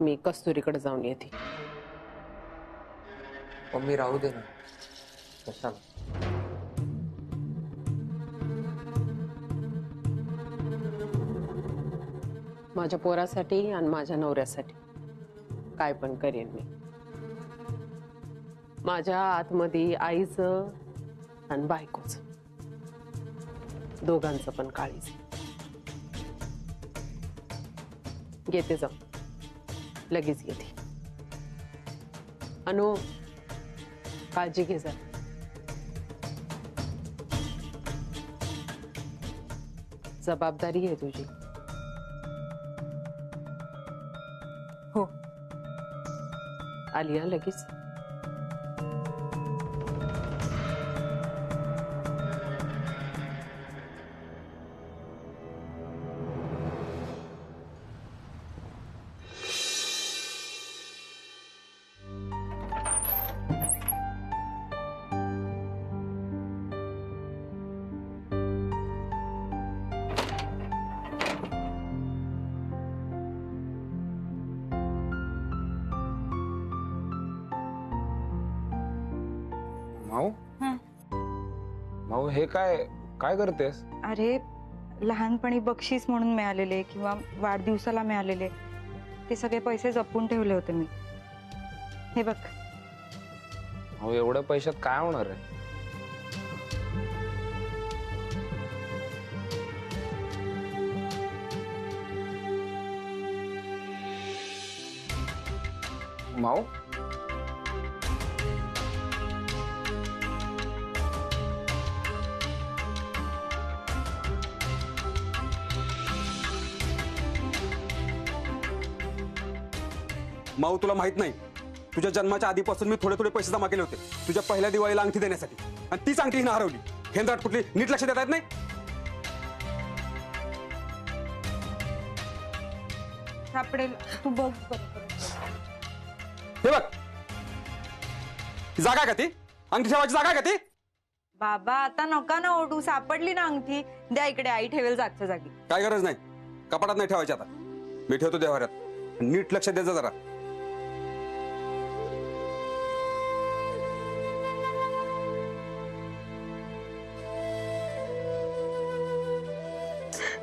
मी कस्तुरीकडे जाऊन येते. मम्मी राहू दे ना, कशाला? माझ्या पोरासाठी आणि माझ्या नवऱ्यासाठी काय पण करेन मी. माझ्या आतमध्ये आईचं आणि बायकोचं दोघांचं पण काळीच. येते जाऊ, लगेच येते. अनु, काळजी घे जा. जबाबदारी आहे तुझी. हो. आली लगेच. माऊ, माऊ हे काय काय करतेस? अरे लहानपणी बक्षीस म्हणून मिळालेले किंवा वाढदिवसाला मिळालेले ते सगळे पैसे जपून ठेवले होते मी. हे बघ. माऊ एवढ्या पैशात काय होणार आहे? माऊ, माऊ तुला माहित नाही, तुझ्या जन्माच्या आधीपासून मी थोडे थोडे पैसे जमा केले होते तुझ्या पहिल्या दिवाळीला अंगठी देण्यासाठी, आणि तीच अंगठी हिनं हरवली. हेंद्राट कुठली, नीट लक्ष देता येत नाही? सापडेल, तू बघ. हे बघ, ही जागा का ती? अंगठी ठेवायची जागा का ती? बाबा आता नका ना ओढू. सापडली ना अंगठी, द्या इकडे. आई ठेवेल जागच्या जागी. काय गरज नाही, कपाटात नाही ठेवायची. आता मी ठेवतो देवाऱ्यात, नीट लक्ष द्यायचं जरा.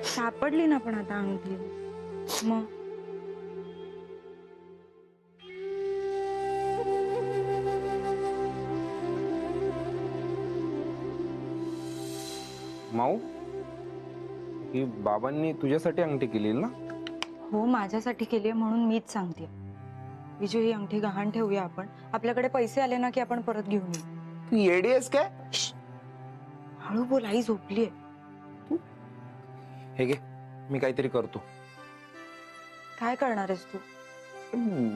सापडली ना पण आता अंगठी. मग माऊ ही बाबांनी तुझ्यासाठी अंगठी केली ना? हो, माझ्यासाठी केली म्हणून मीच सांगते. विजू, ही अंगठी गहाण ठेवूया आपण. आपल्याकडे पैसे आले ना की आपण परत घेऊन येऊ. तू येडी आहेस काय? हळू बोल, आई झोपलीये. हे घे, मी काहीतरी करतो. काय करणार आहेस तू?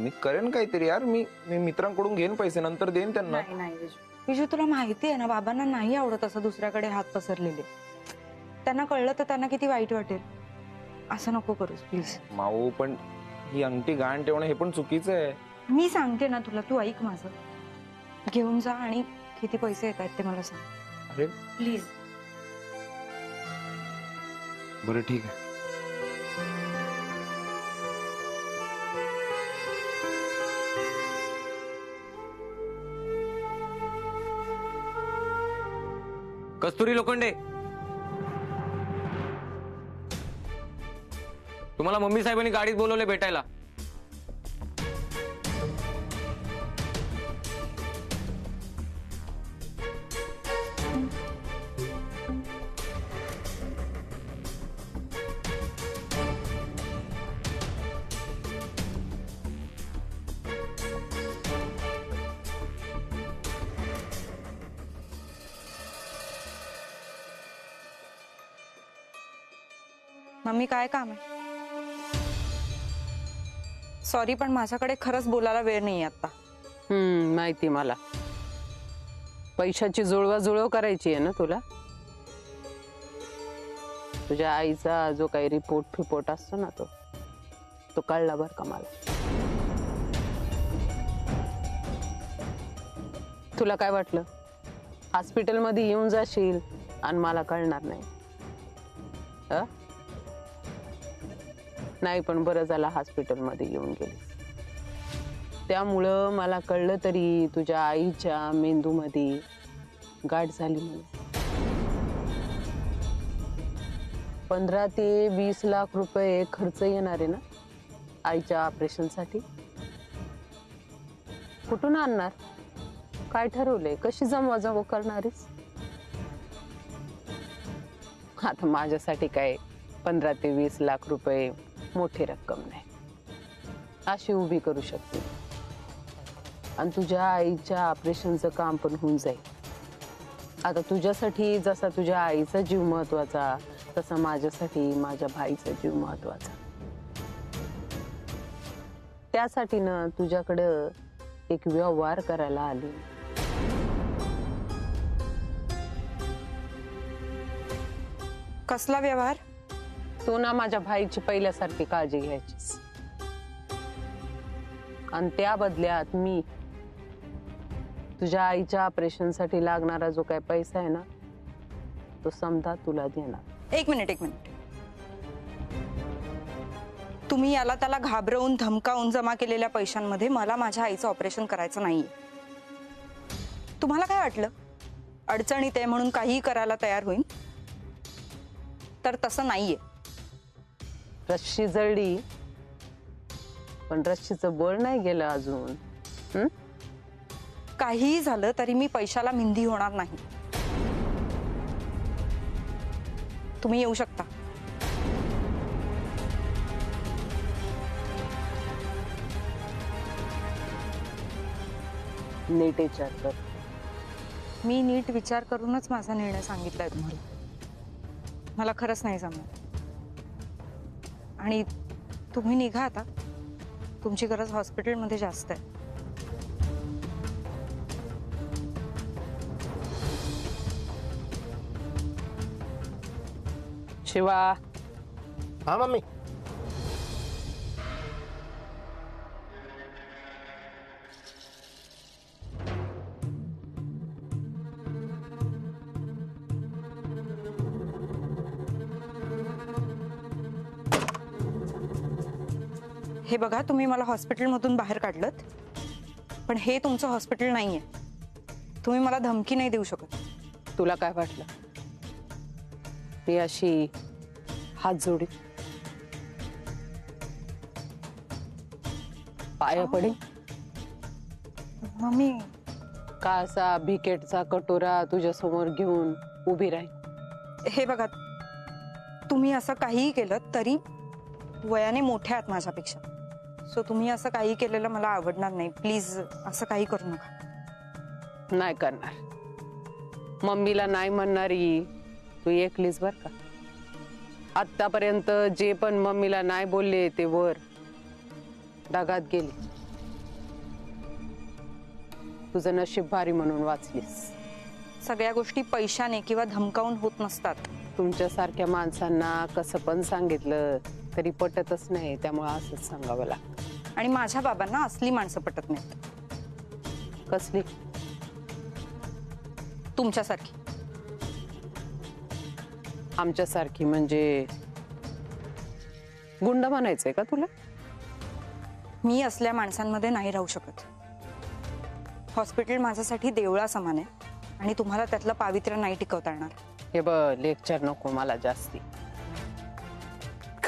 मी करेन काहीतरी यार. मी मित्रांकडून घेईन पैसे, नंतर देईन त्यांना. नाही विजू. विजू, तुला माहिती आहे ना बाबांना नाही आवडत असं दुसऱ्याकडे हात पसरलेले. त्यांना कळलं तर त्यांना किती वाईट वाटेल. असं नको करूस प्लीज. माऊ पण ही अंगठी गहाण ठेवणं हे पण चुकीचं आहे. मी सांगते ना तुला, तू ऐक माझं. घेऊन जा आणि किती पैसे येत आहेत ते मला सांग. अरे प्लीज. बरं ठीक आहे. कस्तुरी लोखंडे, तुम्हाला मम्मी साहेबांनी गाडीत बोलवले भेटायला. मम्मी, काय काम आहे? सॉरी, पण माझ्याकडे खरंच बोलायला वेळ नाही आता. माहिती मला. पैशाची जुळव करायची आहे ना तुला. तुझ्या आईचा जो काही रिपोर्ट असतो ना तो कळला बर का मला. तुला काय वाटलं हॉस्पिटलमध्ये येऊन जाशील आणि मला कळणार नाही? नाही, पण बरं झालं हॉस्पिटलमध्ये येऊन गेली. त्यामुळं मला कळलं तरी तुझ्या आईच्या मेंदूमध्ये गाठ झाली म्हणून 15 ते 20 लाख रुपये खर्च येणार आहे ना आईच्या ऑपरेशनसाठी. कुठून आणणार? काय ठरवलंय? कशी जमवाजमव करणारीस? आता माझ्यासाठी काय 15 ते 20 लाख रुपये मोठी रक्कम नाही, अशी उभी करू शकते. आणि तुझ्या आईच्या ऑपरेशनचं काम पण होऊन जाईल. आता तुझ्यासाठी जसा तुझ्या आईचा जीव महत्वाचा तसा माझ्यासाठी माझ्या भाईचा जीव महत्वाचा. त्यासाठी ना तुझ्याकडं एक व्यवहार करायला आली. कसला व्यवहार? तू ना माझ्या भाईची पहिल्यासारखी काळजी घ्यायचीस आणि त्या बदल्यात मी तुझ्या आईच्या ऑपरेशनसाठी लागणारा जो काही पैसा आहे ना तो समजा तुला देणार. एक मिनिट. तुम्ही याला त्याला घाबरवून धमकावून जमा केलेल्या पैशांमध्ये मला माझ्या आईचं ऑपरेशन करायचं नाहीये. तुम्हाला काय वाटलं अडचणीत आहे म्हणून काहीही करायला तयार होईल? तर तसं नाहीये. रश्शी जळली पण रश्शीचं बळ नाही गेलं अजून. काहीही झालं तरी मी पैशाला मिंदी होणार नाही. तुम्ही येऊ शकता. नीट विचार कर. मी नीट विचार करूनच माझा निर्णय सांगितलाय तुम्हाला. मला खरंच नाही जमणार आणि तुम्ही निघा आता. तुमची गरज हॉस्पिटलमध्ये जास्त आहे. शिवा, हाँ मम्मी. हे बघा, तुम्ही मला हॉस्पिटलमधून बाहेर काढलत पण हे तुमचं हॉस्पिटल नाहीये. तुम्ही मला धमकी नाही देऊ शकत. तुला काय वाटलं मी अशी हात जोडी पाया पडे मम्मी? का असा भिकेटचा कटोरा तुझ्या समोर घेऊन उभी राहील? हे बघा, तुम्ही असं काहीही केलं तरी वयाने मोठे आहात माझ्यापेक्षा. सो तुम्ही असं काही केलेलं मला आवडणार नाही. प्लीज असं काही करू नका. नाही करणार. मम्मीला नाही म्हणणारी तू एकलीच बर का. आतापर्यंत जे पण मम्मीला नाही बोलले ते वर ढगात गेले. तुझं नशीब भारी म्हणून वाचलीस. सगळ्या गोष्टी पैशाने किंवा धमकावून होत नसतात. तुमच्यासारख्या माणसांना कसं पण सांगितलं तरी पटतच नाही. त्यामुळे असंच सांगावं लागतं. आणि माझ्या बाबांना असली माणसं पटत नाहीत. कसली? तुमच्यासारखी. आमच्यासारखी म्हणजे गुंड म्हणायचंय का तुला? मी असल्या माणसांमध्ये नाही राहू शकत. हॉस्पिटल माझ्यासाठी देवळा समान आहे आणि तुम्हाला त्यातलं पावित्र्य नाही टिकवता येणार. हे बघ, लेक्चर नको मला जास्ती.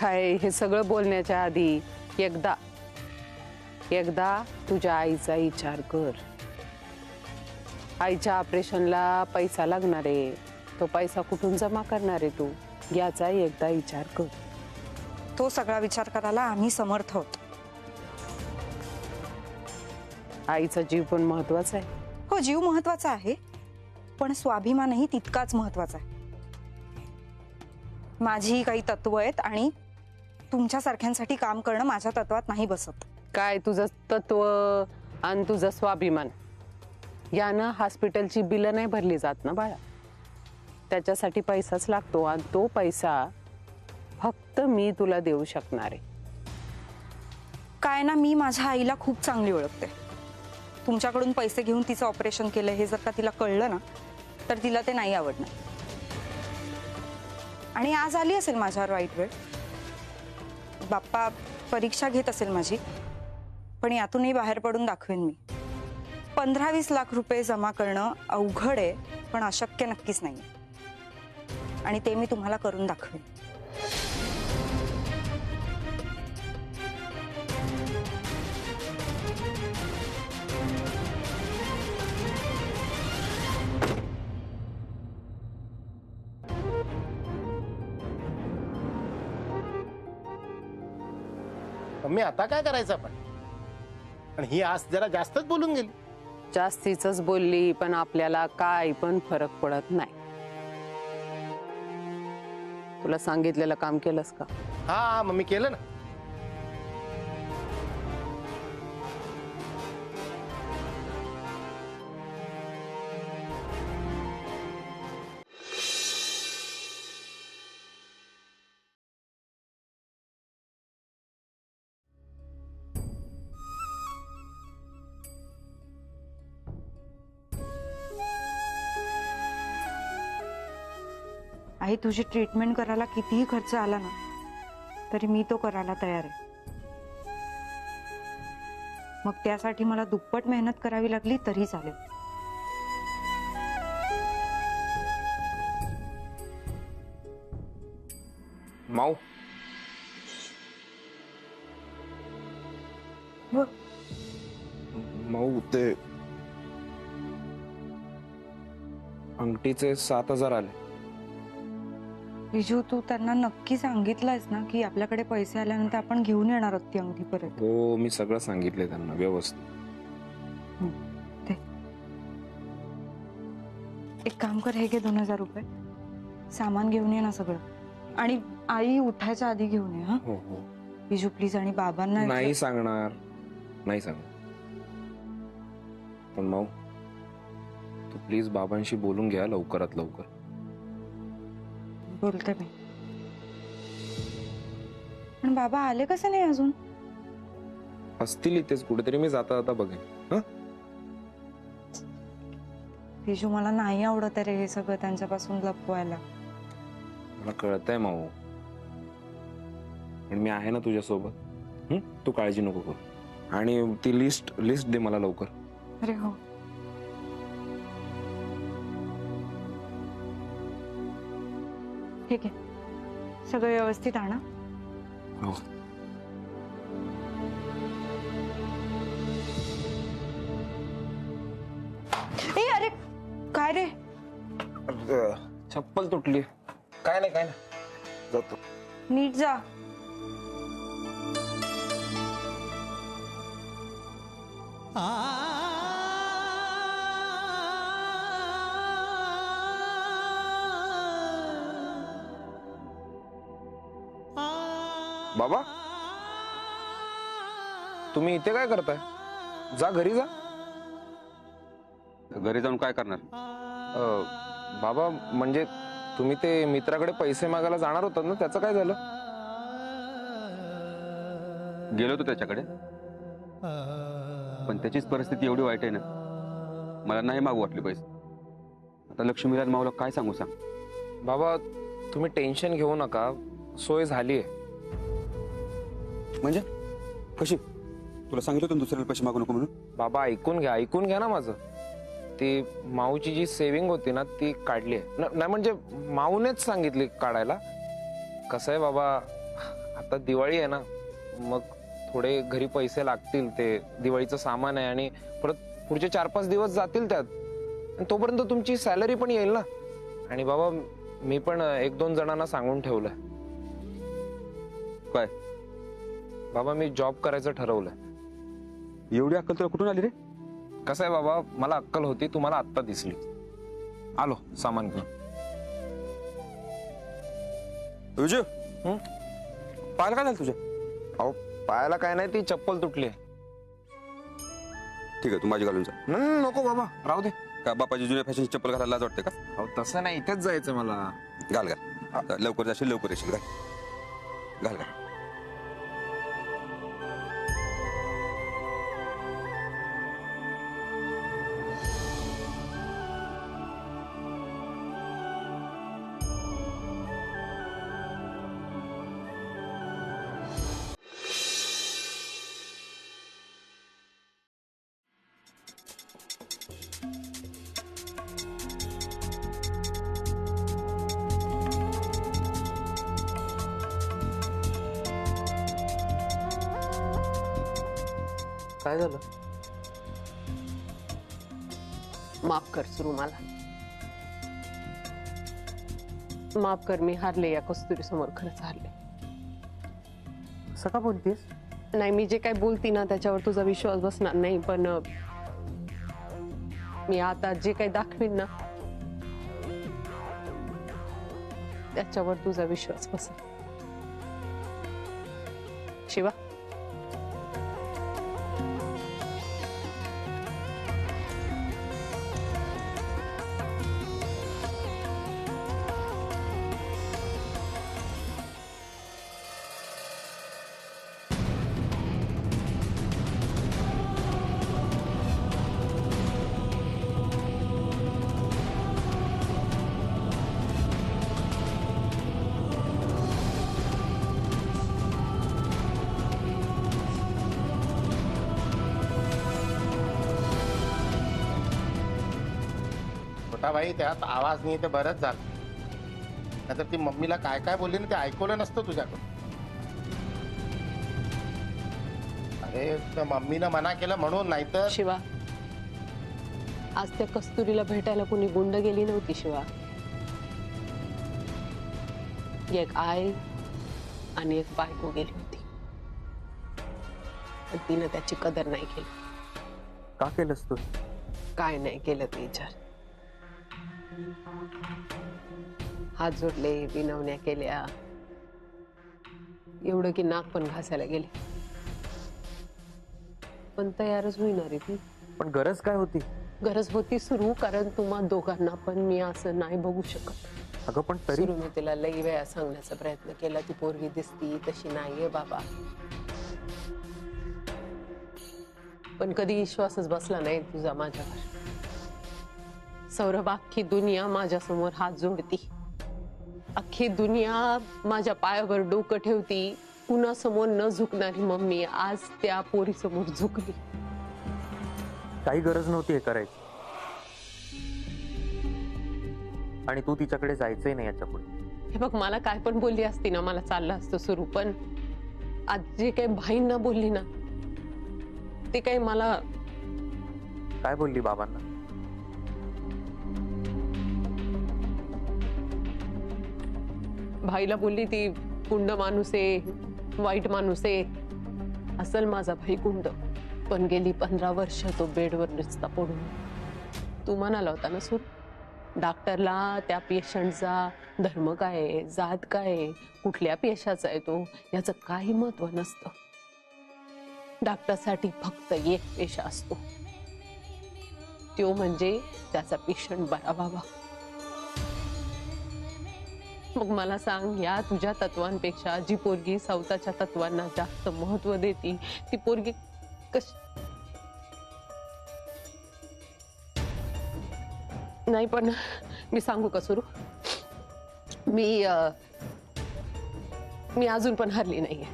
काय हे सगळं बोलण्याच्या आधी एकदा तुझ्या आईचा विचार कर. आईच्या ऑपरेशनला पैसा लागणार आहे. तो पैसा कुठून जमा करणार आहे तू? याचा एकदा विचार कर. तो सगळा विचार करायला आम्ही समर्थ आहोत. आईचा जीव पण महत्वाचा आहे. हो, जीव महत्वाचा आहे पण स्वाभिमानही तितकाच महत्वाचा आहे. माझी काही तत्व आहेत आणि तुमच्यासारख्यांसाठी काम करणं माझ्या तत्वात नाही बसत. काय तुझं तत्व आणि तुझं स्वाभिमान यानं हॉस्पिटलची बिलं नाही भरली जात ना बाळा. त्याच्यासाठी पैसाच लागतो आणि तो पैसा फक्त मी तुला देऊ शकणार आहे. काय ना, मी माझ्या आईला खूप चांगली ओळखते. तुमच्याकडून पैसे घेऊन तिचं ऑपरेशन केलं हे जर का तिला कळलं ना तर तिला ते नाही आवडणार. आणि आज आली असेल माझ्यावर वाईट वेळ. बाप्पा परीक्षा घेत असेल माझी. पण यातूनही बाहेर पडून दाखवेन मी. 15-20 लाख रुपये जमा करणं अवघड आहे, पण अशक्य नक्कीच नाही. आणि ते मी तुम्हाला करून दाखवेन. मम्मी आता काय करायचं आपण? पण ही आज जरा जास्तच बोलून गेली. जास्तीच बोलली, पण आपल्याला काय पण फरक पडत नाही. तुला सांगितलेलं काम केलंस का? हा मम्मी केलं ना. आई, तुझी ट्रीटमेंट करायला कितीही खर्च आला ना, तरी मी तो करायला तयार आहे. मग त्यासाठी मला दुप्पट मेहनत करावी लागली तरी चालेल. माऊ व माऊ ते अंगठीचे 7,000 आले. विजू, तू त्यांना नक्की सांगितलंयस ना की आपल्याकडे पैसे आल्यानंतर आपण घेऊन येणार आहोत ती अंगठी परत? हो, मी सगळं सांगितलंय त्यांना व्यवस्थित. ते एक काम कर, हे घे 2,000 रुपये. सामान घेऊन ये ना सगळं, आणि आई उठायच्या आधी घेऊन ये. हा हो हो, विजू प्लीज. आणि बाबांना नाही सांगणार, नाही सांगणार. पण माऊ, तू प्लीज बाबांशी बोलून घ्या लवकरात लवकर. बोलते मी. पण बाबा आले कसे नाही अजून? असतील इथेच कुठेतरी, मी जाता जाता बघेन. हं? विजू, मला नाही आवडत रे हे सगळं त्यांच्यापासून लपवायला. मला कळतंय माऊ, पण मी आहे ना तुझ्यासोबत. तू काळजी नको करू. आणि ती लिस्ट दे मला लवकर. अरे हो. ठीक आहे, सगळं व्यवस्थित आणा. हो. ए अरे, काय रे? चप्पल तुटली. काय नाही काय नाही, जातो. नीट जा. बाबा, तुम्ही इथे काय करताय? जा घरी जा. घरी जाऊन काय करणार? बाबा, म्हणजे तुम्ही ते मित्राकडे पैसे मागायला जाणार होतात ना, त्याचं काय झालं? गेलो होतो त्याच्याकडे, पण त्याचीच परिस्थिती एवढी वाईट आहे ना, मला नाही मागू वाटले पैसे. आता लक्ष्मीला माऊला काय सांगू सांग? बाबा, तुम्ही टेन्शन घेऊ नका, सोय झालीये. म्हणजे कशी? तुला सांगितलं होतं दुसऱ्याला पैसे मागू नको म्हणून. बाबा, ऐकून घ्या ना माझं. ती माऊची जी सेविंग होती ना, ती काढली आहे. नाही म्हणजे माऊनेच सांगितली काढायला. कसं आहे बाबा, आता दिवाळी आहे ना, मग थोडे घरी पैसे लागतील. ते दिवाळीचं सामान आहे, आणि परत पुढचे 4-5 दिवस जातील त्यात, आणि तोपर्यंत तुमची सॅलरी पण येईल ना. आणि बाबा, मी पण 1-2 जणांना सांगून ठेवलंय. काय? बाबा, मी जॉब करायचं ठरवलंय. एवढी अक्कल तुला कुठून आली रे? कसं आहे बाबा, मला अक्कल होती, तुम्हाला आत्ता दिसली. आलो सामान घेऊन. विजय, पाहायला काय झालं तुझ्या? अहो, पायाला काय नाही, ती चप्पल तुटली. ठीक आहे, तू माझी घालून जा. नको बाबा, राहू दे. का बापाची जुन्या फॅशनची चप्पल घालायला लाज वाटते का? अहो, तसं नाही, इथेच जायचं मला. घाल घाल, लवकर जाशील लवकर येशील. घाल घाल घाल. काय झालं? माफ कर सुरू मला. माफ कर, मी हारले या कस्तुरी समोर, खरंच हारले. असं का बोलतेस? नाही, मी जे काही बोलती ना त्याच्यावर तुझा विश्वास बसणार नाही, पण मी आता जे काही दाखवीन ना त्याच्यावर तुझा विश्वास बसेल. शिवा, छोटा भाई, त्यात आवाज नाही ते बरंच झालं. नाहीतर ती मम्मीला काय काय बोलली ना ते ऐकवलं नसतं तुझ्याकडून. अरे त्या मम्मीनं मना केलं म्हणून, नाहीतर शिवा, आज त्या कस्तुरीला भेटायला कोणी गुंड गेली नव्हती. शिवा, एक आई आणि एक बायको गेली होती, पण तिनं त्याची कदर नाही केली. का केलंस तू? काय नाही केलं ते विचार. हात जोडले, विनवण्या केल्या, एवढं की नाक पण घासायला गेले, पण तयारच होईना रे ती. पण गरज काय होती? गरज होती सुरू, कारण तुम्हा दोघांना पण मी असं नाही बघू शकत. अगं पण तरी सुरू मी तिला लई वेळा सांगण्याचा प्रयत्न केला, ती पोरगी दिसती तशी नाहीये बाबा, पण कधी विश्वासच बसला नाही तुझा माझ्यावर. सौरभ, अख्खी दुनिया माझ्या समोर हात जोडती, अख्खी दुनिया माझ्या पायावर डोकं ठेवती. कुणासमोर न झुकणारी मम्मी आज त्या पोरी समोर झुकली. काही गरज नव्हती हे करायची, आणि तू तिच्याकडे जायचंही नाही याच्या पुढे. हे बघ, मला काय पण बोलली असती ना, मला चाललं असतं सुरू, पण आज जे काही भाईंना बोलली ना ते काही मला. काय बोलली बाबांना? भाईला बोलली ती गुंड माणूस आहे, वाईट माणूस आहे. असल माझा भाई गुंड, पण गेली 15 वर्ष तो बेडवर नुसता पडून. तू म्हणाला होता ना सूर, डॉक्टरला त्या पेशंटचा धर्म काय आहे, जात काय आहे, कुठल्या पेशाचा आहे तो, याचं काही महत्व नसतं. डॉक्टरसाठी फक्त एक पेशा असतो, तो म्हणजे त्याचा पेशंट बरा व्हावा. मग मला सांग, या तुझ्या तत्वांपेक्षा जी पोरगी स्वतःच्या तत्वांना जास्त महत्व देती ती पोरगी कशी. नाही पण मी सांगू का सुरू, मी अजून पण हरली नाहीये.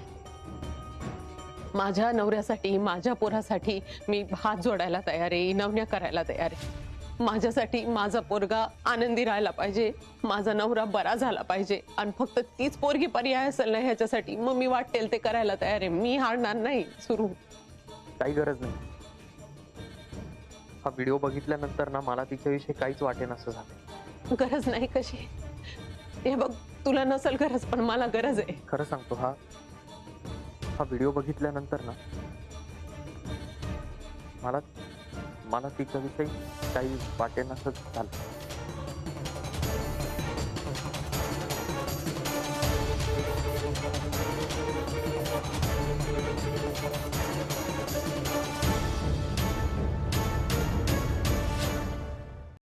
माझ्या नवऱ्यासाठी, माझ्या पोरासाठी मी हात जोडायला तयार आहे, विनवण्या करायला तयार आहे. माझ्यासाठी माझा पोरगा आनंदी राहायला पाहिजे, माझा नवरा बरा झाला पाहिजे, आणि फक्त तीच पोरगी पर्याय असेल ना ह्याच्यासाठी, मग मी वाटेल ते करायला तयार आहे. मी हारणार नाही सुरू. काही गरज नाही. हा व्हिडिओ बघितल्यानंतर ना मला तिच्याविषयी काहीच वाटेन असं झालं. गरज नाही कशी? हे बघ, तुला नसेल गरज, पण मला गरज आहे. खरं सांगतो, हा व्हिडिओ बघितल्यानंतर ना मला तिच्याविषयी काही वाटेन असं झालं.